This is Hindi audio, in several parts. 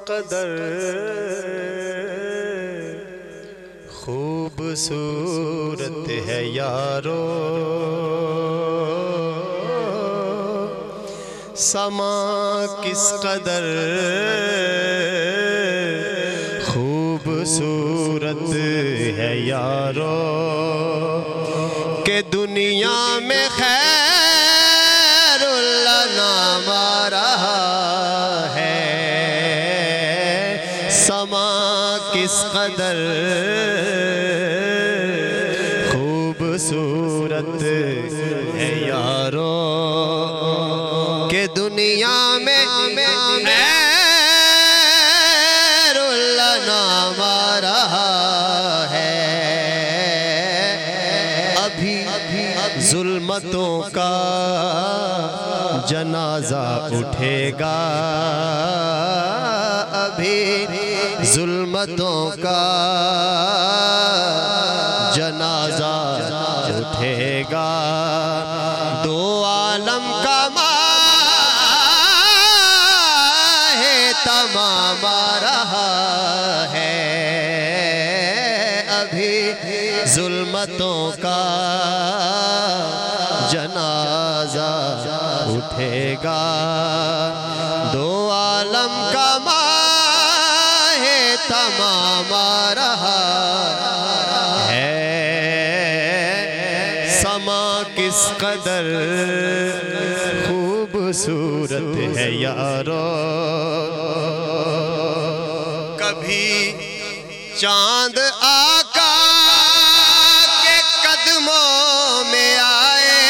कदर खूबसूरत है यारो, समा किस कदर खूबसूरत है यारो, के दुनिया में खैरुल्लाह नाम आ रहा है। समा किस कदर खूबसूरत है यारो, के दुनिया में खैरुल्लाह नाम आ रहा है। अभी जुल्मतों का जनाजा उठेगा, अभी जुल्मतों का जनाजा उठेगा। दो आलम का माहे तमाम आ रहा है। अभी जुल्मतों का जनाजा उठेगा, दो आलम का माहे तमाम आ रहा है। समा किस कदर खूबसूरत है यारो, कभी चांद आका के कदमों में आए,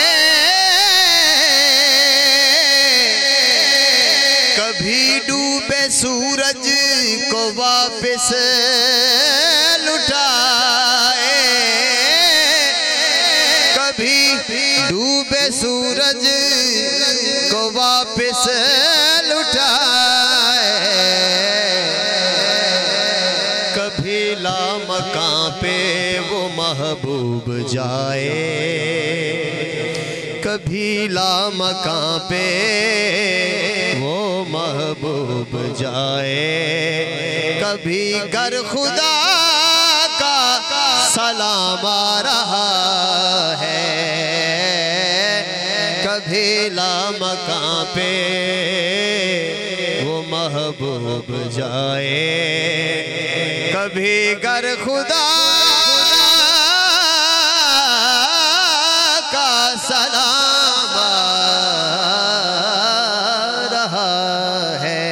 कभी डूबे सूरज को वापस लुटाए, कभी डूबे सूरज को वापस लुटाए, कभी लामकां पे वो महबूब जाए, कभी लामकां पे वो महबूब जाए, कभी घर खुदा का सलाम आ रहा है। कभी लामकां पे वो महबूब जाए, कभी घर खुदा का सलाम आ रहा है।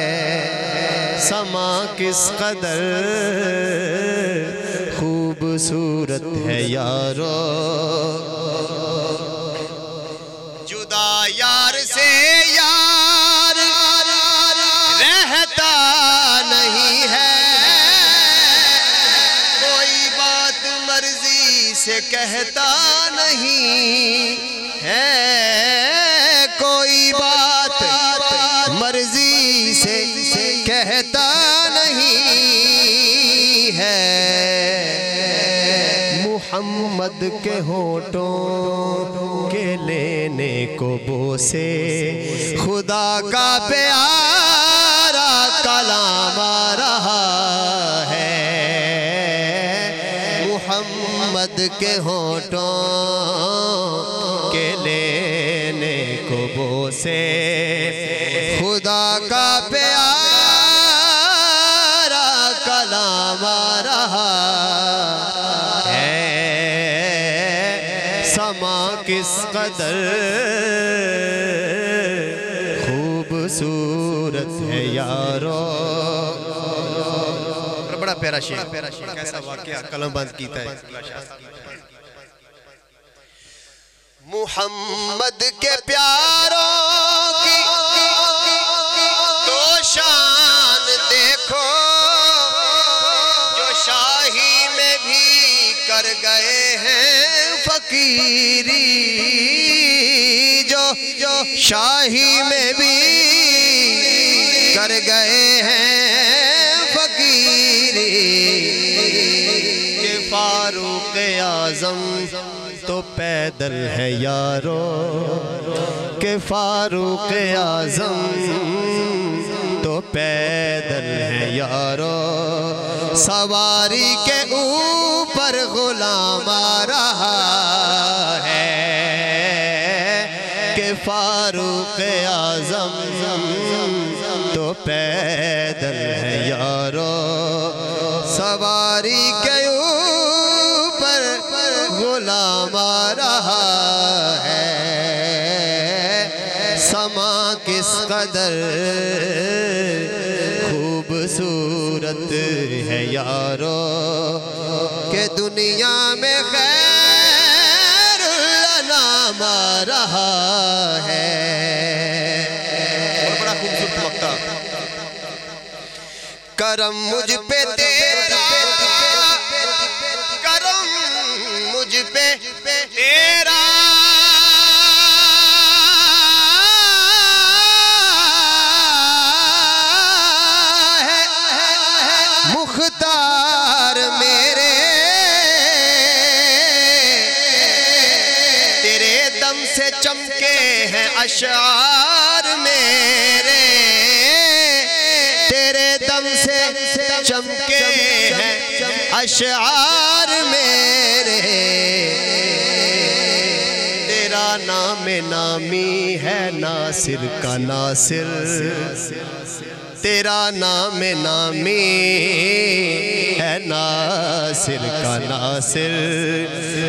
समा किस कदर खूबसूरत है यारो, जुदा यार से यार रहता नहीं है, कोई बात मर्जी से कहता नहीं है, कोई बात मर्जी से कहता नहीं है। मोहम्मद के होठों के लेने को बोसे, खुदा का प्यारा कलाम आ रहा है। मोहम्मद के होठों के लेने को बोसे, खुदा का प्यारा कलाम आ रहा है। समा किस कदर खूबसूरत है यारो। बड़ा प्यारा शेर, कैसा वाकया कलम बंद कीता है। मुहम्मद के प्यारों की तो शान देखो, जो शाही में भी कर गए हैं फकीरी, जो शाही में भी कर गए हैं फकीरी, के फारूक आज़म तो पैदल है यारो, के फारूक आज़म तो पैदल है यारो, सवारी के ऊपर गुलाम आ रहा है कि फारूक आज़म तो पैदल है यारो, सवारी के ऊपर गुलाम आ रहा है। समा किस कदर खूबसूरत है यारो, के दुनिया में खैरुल नाम आ रहा है। और बड़ा खूबसूरत वक्ता। करम मुझ पे तेरा, करम मुझ पे तेरा, मुख्तार मेरे तेरे दम से चमके हैं अशार मेरे, तेरे दम से चमके हैं अशार मेरे। तेरा नाम नामी है नासिर का नासिर, तेरा नाम नामी है नासिर का नासिर,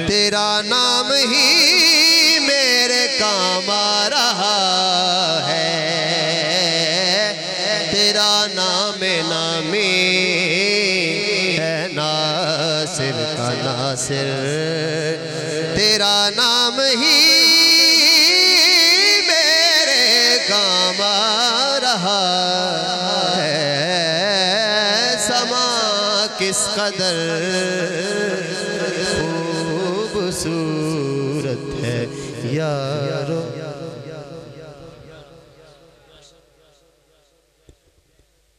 तेरा नाम ही मेरे काम आ रहा है। तेरा नाम नामी है नासिर का नासिर, तेरा नाम ही मेरे काम आ रहा है। समा किस कदर खूबसूरत है यारो।